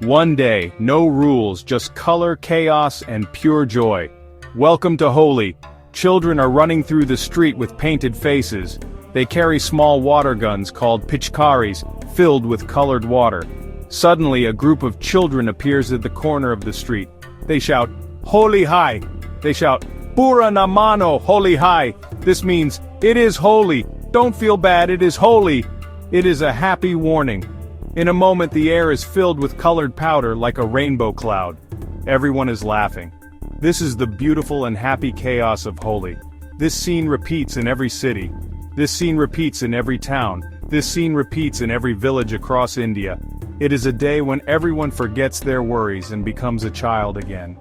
One day, no rules, just color, chaos, and pure joy. Welcome to Holi. Children are running through the street with painted faces. They carry small water guns called pichkaris, filled with colored water. Suddenly, a group of children appears at the corner of the street. They shout, "Holi Hai!" They shout, "Pura na mano, Holi Hai!" This means, it is holy. Don't feel bad, it is holy. It is a happy warning. In a moment, the air is filled with colored powder like a rainbow cloud. Everyone is laughing. This is the beautiful and happy chaos of Holi. This scene repeats in every city. This scene repeats in every town. This scene repeats in every village across India. It is a day when everyone forgets their worries and becomes a child again.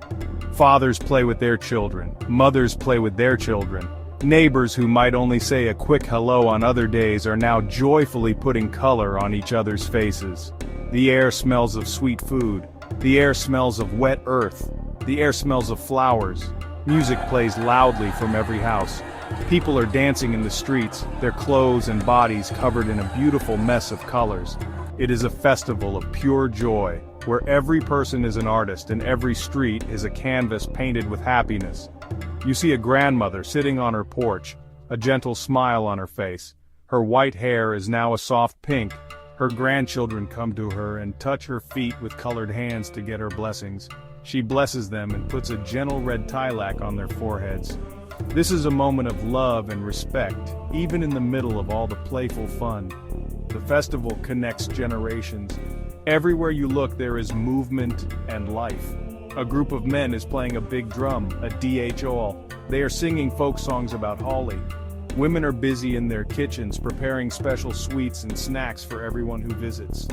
Fathers play with their children. Mothers play with their children. Neighbors who might only say a quick hello on other days are now joyfully putting color on each other's faces. The air smells of sweet food. The air smells of wet earth. The air smells of flowers. Music plays loudly from every house. People are dancing in the streets, their clothes and bodies covered in a beautiful mess of colors. It is a festival of pure joy, where every person is an artist and every street is a canvas painted with happiness. You see a grandmother sitting on her porch, a gentle smile on her face. Her white hair is now a soft pink. Her grandchildren come to her and touch her feet with colored hands to get her blessings. She blesses them and puts a gentle red tilak on their foreheads. This is a moment of love and respect, even in the middle of all the playful fun. The festival connects generations. Everywhere you look there is movement and life. A group of men is playing a big drum, a dhol. They are singing folk songs about Holi. Women are busy in their kitchens preparing special sweets and snacks for everyone who visits.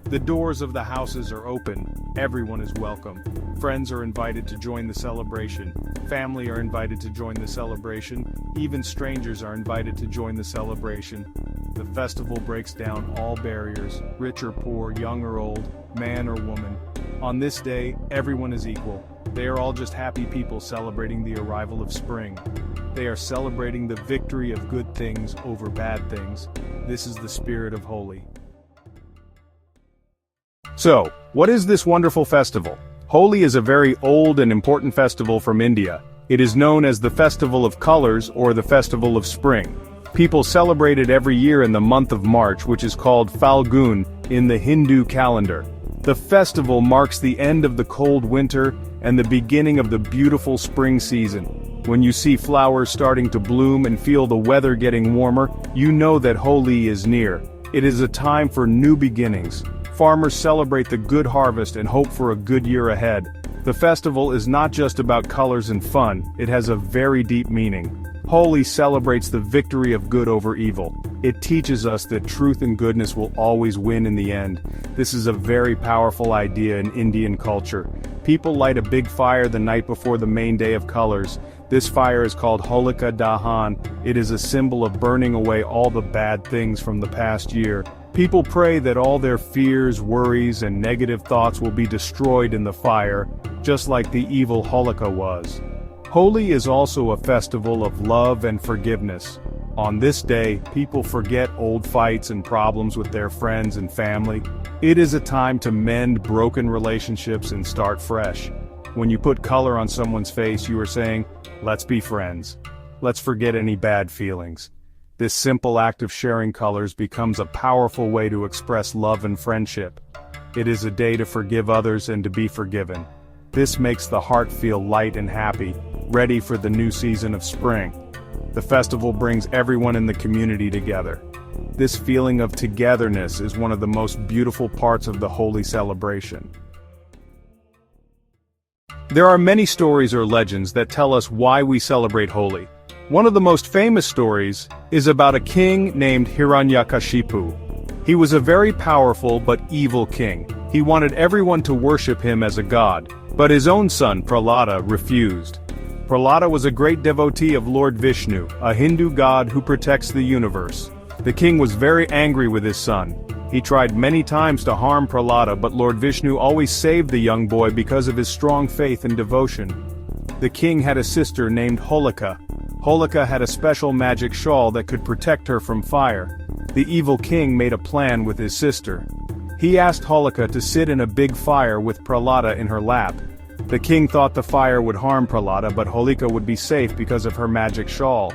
The doors of the houses are open. Everyone is welcome. Friends are invited to join the celebration. Family are invited to join the celebration. Even strangers are invited to join the celebration. The festival breaks down all barriers, rich or poor, young or old, man or woman. On this day, everyone is equal. They are all just happy people celebrating the arrival of spring. They are celebrating the victory of good things over bad things. This is the spirit of Holi. So, what is this wonderful festival? Holi is a very old and important festival from India. It is known as the Festival of Colors or the Festival of Spring. People celebrate it every year in the month of March, which is called Falgun in the Hindu calendar. The festival marks the end of the cold winter and the beginning of the beautiful spring season. When you see flowers starting to bloom and feel the weather getting warmer, you know that Holi is near. It is a time for new beginnings. Farmers celebrate the good harvest and hope for a good year ahead. The festival is not just about colors and fun, it has a very deep meaning. Holi celebrates the victory of good over evil. It teaches us that truth and goodness will always win in the end. This is a very powerful idea in Indian culture. People light a big fire the night before the main day of colors. This fire is called Holika Dahan. It is a symbol of burning away all the bad things from the past year. People pray that all their fears, worries, and negative thoughts will be destroyed in the fire, just like the evil Holika was. Holi is also a festival of love and forgiveness. On this day, people forget old fights and problems with their friends and family. It is a time to mend broken relationships and start fresh. When you put color on someone's face, you are saying, "Let's be friends. Let's forget any bad feelings." This simple act of sharing colors becomes a powerful way to express love and friendship. It is a day to forgive others and to be forgiven. This makes the heart feel light and happy, ready for the new season of spring. The festival brings everyone in the community together. This feeling of togetherness is one of the most beautiful parts of the Holi celebration. There are many stories or legends that tell us why we celebrate Holi. One of the most famous stories is about a king named Hiranyakashipu. He was a very powerful but evil king. He wanted everyone to worship him as a god, but his own son Prahlad refused. Prahlad was a great devotee of Lord Vishnu, a Hindu god who protects the universe. The king was very angry with his son. He tried many times to harm Prahlad, but Lord Vishnu always saved the young boy because of his strong faith and devotion. The king had a sister named Holika. Holika had a special magic shawl that could protect her from fire. The evil king made a plan with his sister. He asked Holika to sit in a big fire with Prahlada in her lap. The king thought the fire would harm Prahlada, but Holika would be safe because of her magic shawl.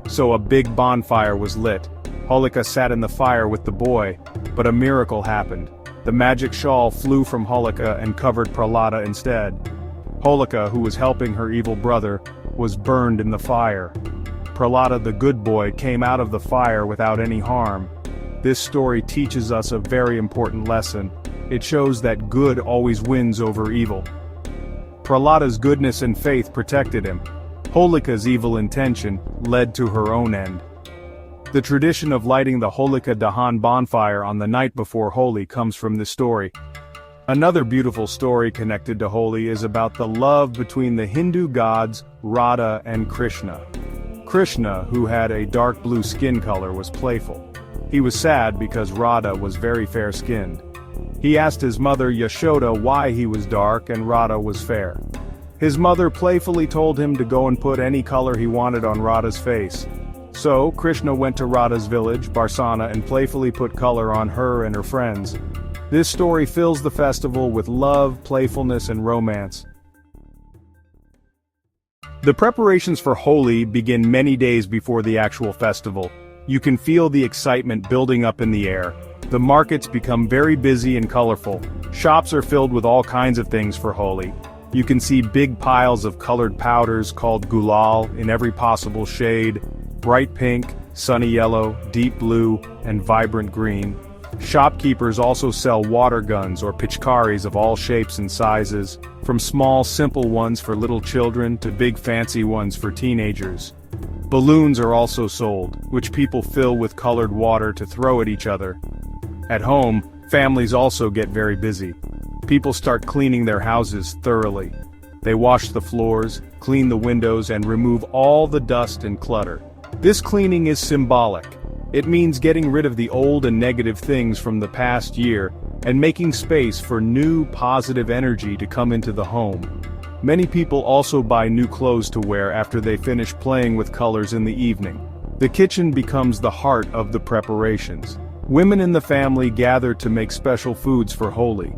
So a big bonfire was lit. Holika sat in the fire with the boy, but a miracle happened. The magic shawl flew from Holika and covered Prahlada instead. Holika, who was helping her evil brother, was burned in the fire. Prahlada, the good boy, came out of the fire without any harm. This story teaches us a very important lesson. It shows that good always wins over evil. Prahlada's goodness and faith protected him. Holika's evil intention led to her own end. The tradition of lighting the Holika Dahan bonfire on the night before Holi comes from this story. Another beautiful story connected to Holi is about the love between the Hindu gods Radha and Krishna. Krishna, who had a dark blue skin color, was playful. He was sad because Radha was very fair-skinned. He asked his mother Yashoda why he was dark and Radha was fair. His mother playfully told him to go and put any color he wanted on Radha's face. So, Krishna went to Radha's village, Barsana, and playfully put color on her and her friends. This story fills the festival with love, playfulness, and romance. The preparations for Holi begin many days before the actual festival. You can feel the excitement building up in the air. The markets become very busy and colorful. Shops are filled with all kinds of things for Holi. You can see big piles of colored powders called gulal in every possible shade: bright pink, sunny yellow, deep blue, and vibrant green. Shopkeepers also sell water guns or pichkaris of all shapes and sizes, from small simple ones for little children to big fancy ones for teenagers. Balloons are also sold, which people fill with colored water to throw at each other. At home, families also get very busy. People start cleaning their houses thoroughly. They wash the floors, clean the windows, and remove all the dust and clutter. This cleaning is symbolic. It means getting rid of the old and negative things from the past year and making space for new positive energy to come into the home. Many people also buy new clothes to wear after they finish playing with colors in the evening. The kitchen becomes the heart of the preparations. Women in the family gather to make special foods for Holi.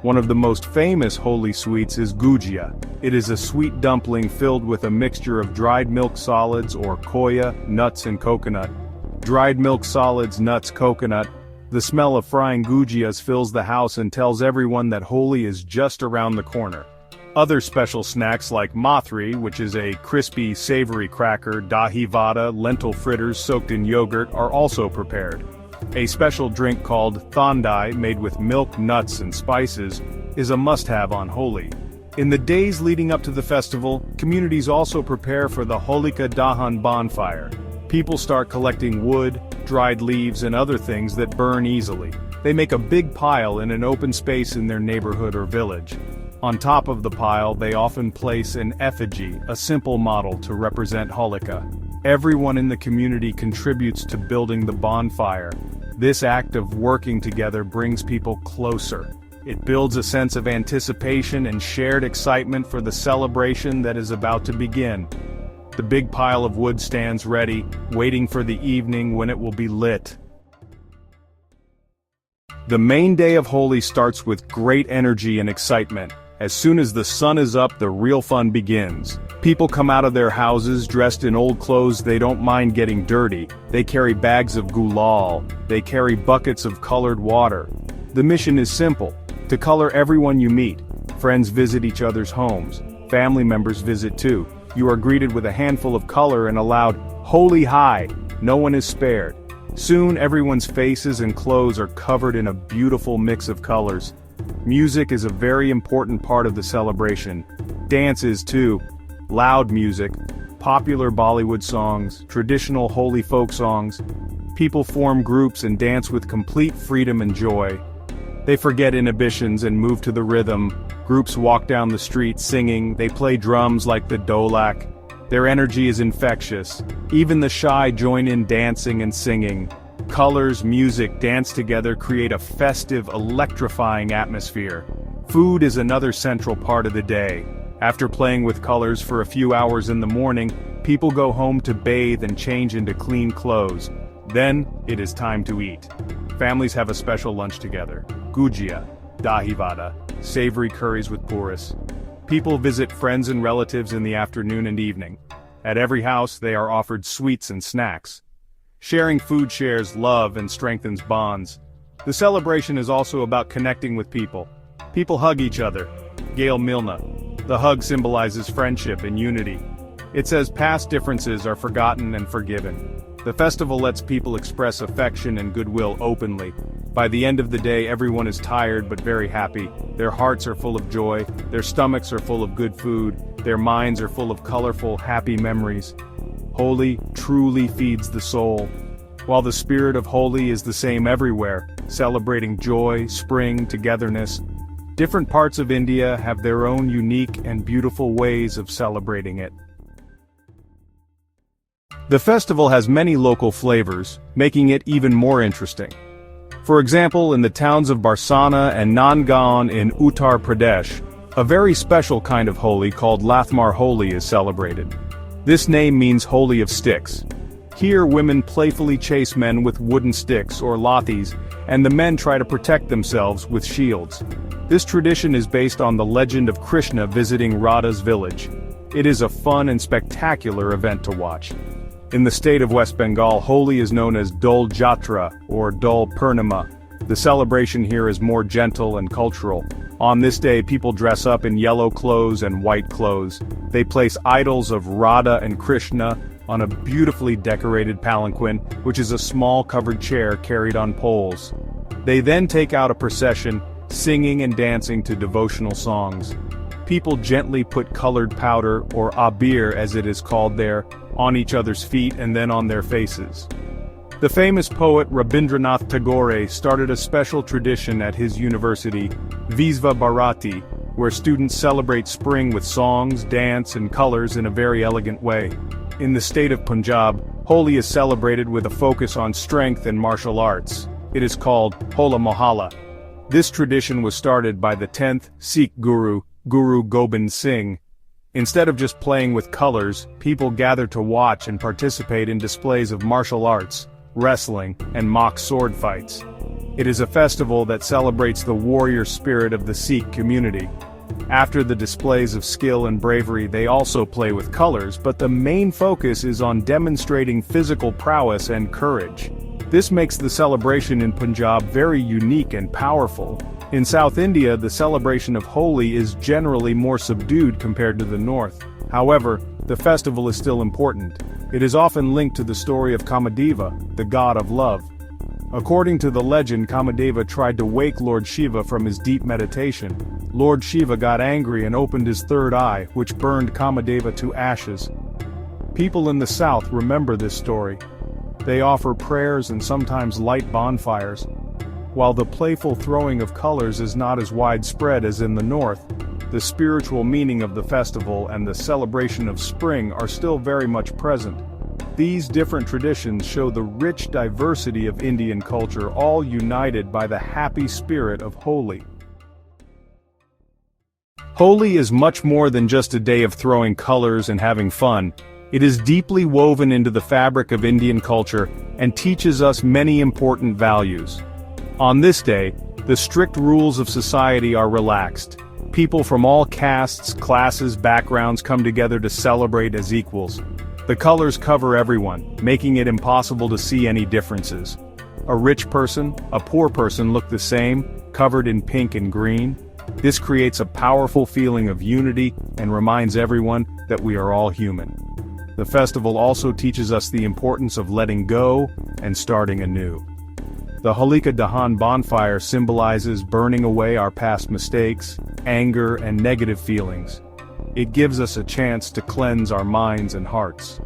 One of the most famous Holi sweets is gujiya. It is a sweet dumpling filled with a mixture of dried milk solids or koya, nuts and coconut. Dried milk solids, nuts, coconut. The smell of frying gujiyas fills the house and tells everyone that Holi is just around the corner. Other special snacks like mathri, which is a crispy, savory cracker, dahi vada, lentil fritters soaked in yogurt, are also prepared. A special drink called thandai, made with milk, nuts, and spices, is a must-have on Holi. In the days leading up to the festival, communities also prepare for the Holika Dahan bonfire. People start collecting wood, dried leaves, and other things that burn easily. They make a big pile in an open space in their neighborhood or village. On top of the pile, they often place an effigy, a simple model to represent Holika. Everyone in the community contributes to building the bonfire. This act of working together brings people closer. It builds a sense of anticipation and shared excitement for the celebration that is about to begin. The big pile of wood stands ready, waiting for the evening when it will be lit. The main day of Holi starts with great energy and excitement. As soon as the sun is up, the real fun begins. People come out of their houses dressed in old clothes. They don't mind getting dirty. They carry bags of gulal. They carry buckets of colored water. The mission is simple: to color everyone you meet. Friends visit each other's homes. Family members visit too. You are greeted with a handful of color and allowed Holi high. No one is spared. Soon everyone's faces and clothes are covered in a beautiful mix of colors. Music is a very important part of the celebration. Dance is too. Loud music, popular Bollywood songs, traditional Holi folk songs. People form groups and dance with complete freedom and joy. They forget inhibitions and move to the rhythm. Groups walk down the street singing. They play drums like the dholak. Their energy is infectious. Even the shy join in dancing and singing. Colors, music, dance together create a festive, electrifying atmosphere. Food is another central part of the day. After playing with colors for a few hours in the morning, people go home to bathe and change into clean clothes. Then, it is time to eat. Families have a special lunch together. Gujiya, dahi vada, savory curries with puris. People visit friends and relatives in the afternoon and evening. At every house, they are offered sweets and snacks. Sharing food shares love and strengthens bonds. The celebration is also about connecting with people. People hug each other. Gail Milna. The hug symbolizes friendship and unity. It says past differences are forgotten and forgiven. The festival lets people express affection and goodwill openly. By the end of the day, everyone is tired but very happy. Their hearts are full of joy, their stomachs are full of good food, their minds are full of colorful, happy memories. Holi truly feeds the soul. While the spirit of Holi is the same everywhere, celebrating joy, spring, togetherness, different parts of India have their own unique and beautiful ways of celebrating it. The festival has many local flavors, making it even more interesting. For example, in the towns of Barsana and Nandgaon in Uttar Pradesh, a very special kind of Holi called Lathmar Holi is celebrated. This name means Holi of Sticks. Here women playfully chase men with wooden sticks or lathis, and the men try to protect themselves with shields. This tradition is based on the legend of Krishna visiting Radha's village. It is a fun and spectacular event to watch. In the state of West Bengal, Holi is known as Dol Jatra or Dol Purnima. The celebration here is more gentle and cultural. On this day, people dress up in yellow clothes and white clothes. They place idols of Radha and Krishna on a beautifully decorated palanquin, which is a small covered chair carried on poles. They then take out a procession, singing and dancing to devotional songs. People gently put colored powder, or abir as it is called there, on each other's feet and then on their faces. The famous poet Rabindranath Tagore started a special tradition at his university, Visva Bharati, where students celebrate spring with songs, dance, and colors in a very elegant way. In the state of Punjab, Holi is celebrated with a focus on strength and martial arts. It is called Hola Mohalla. This tradition was started by the 10th Sikh Guru, Guru Gobind Singh. Instead of just playing with colors, people gather to watch and participate in displays of martial arts, wrestling, and mock sword fights. It is a festival that celebrates the warrior spirit of the Sikh community. After the displays of skill and bravery, they also play with colors, but the main focus is on demonstrating physical prowess and courage. This makes the celebration in Punjab very unique and powerful. In South India, the celebration of Holi is generally more subdued compared to the north. However, the festival is still important. It is often linked to the story of Kamadeva, the god of love. According to the legend, Kamadeva tried to wake Lord Shiva from his deep meditation. Lord Shiva got angry and opened his third eye, which burned Kamadeva to ashes. People in the south remember this story. They offer prayers and sometimes light bonfires. While the playful throwing of colors is not as widespread as in the north, the spiritual meaning of the festival and the celebration of spring are still very much present. These different traditions show the rich diversity of Indian culture, all united by the happy spirit of Holi. Holi is much more than just a day of throwing colors and having fun. It is deeply woven into the fabric of Indian culture and teaches us many important values. On this day, the strict rules of society are relaxed. People from all castes, classes, backgrounds come together to celebrate as equals. The colors cover everyone, making it impossible to see any differences. A rich person, a poor person look the same, covered in pink and green. This creates a powerful feeling of unity and reminds everyone that we are all human. The festival also teaches us the importance of letting go and starting anew. The Holika Dahan bonfire symbolizes burning away our past mistakes, anger, and negative feelings. It gives us a chance to cleanse our minds and hearts.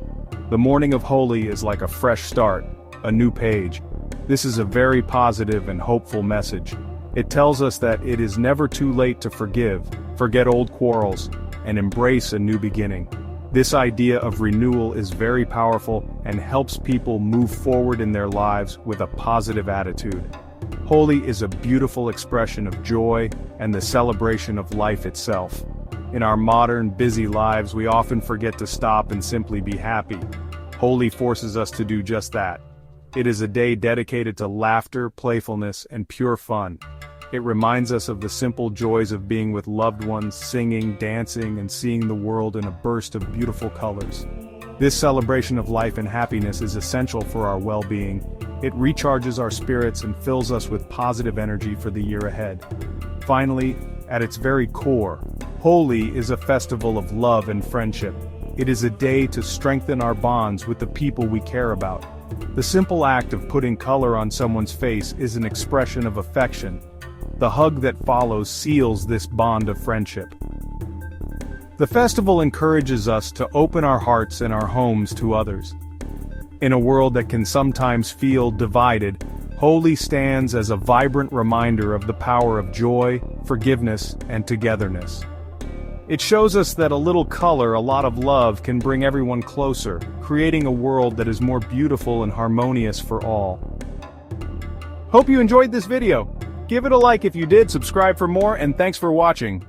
The morning of Holi is like a fresh start, a new page. This is a very positive and hopeful message. It tells us that it is never too late to forget old quarrels, and embrace a new beginning. This idea of renewal is very powerful and helps people move forward in their lives with a positive attitude. Holi is a beautiful expression of joy and the celebration of life itself. In our modern, busy lives, we often forget to stop and simply be happy. Holi forces us to do just that. It is a day dedicated to laughter, playfulness, and pure fun. It reminds us of the simple joys of being with loved ones, singing, dancing, and seeing the world in a burst of beautiful colors. This celebration of life and happiness is essential for our well-being. It recharges our spirits and fills us with positive energy for the year ahead. Finally, at its very core, Holi is a festival of love and friendship. It is a day to strengthen our bonds with the people we care about. The simple act of putting color on someone's face is an expression of affection. The hug that follows seals this bond of friendship. The festival encourages us to open our hearts and our homes to others. In a world that can sometimes feel divided, Holi stands as a vibrant reminder of the power of joy, forgiveness, and togetherness. It shows us that a little color, a lot of love can bring everyone closer, creating a world that is more beautiful and harmonious for all. Hope you enjoyed this video. Give it a like if you did, subscribe for more, and thanks for watching.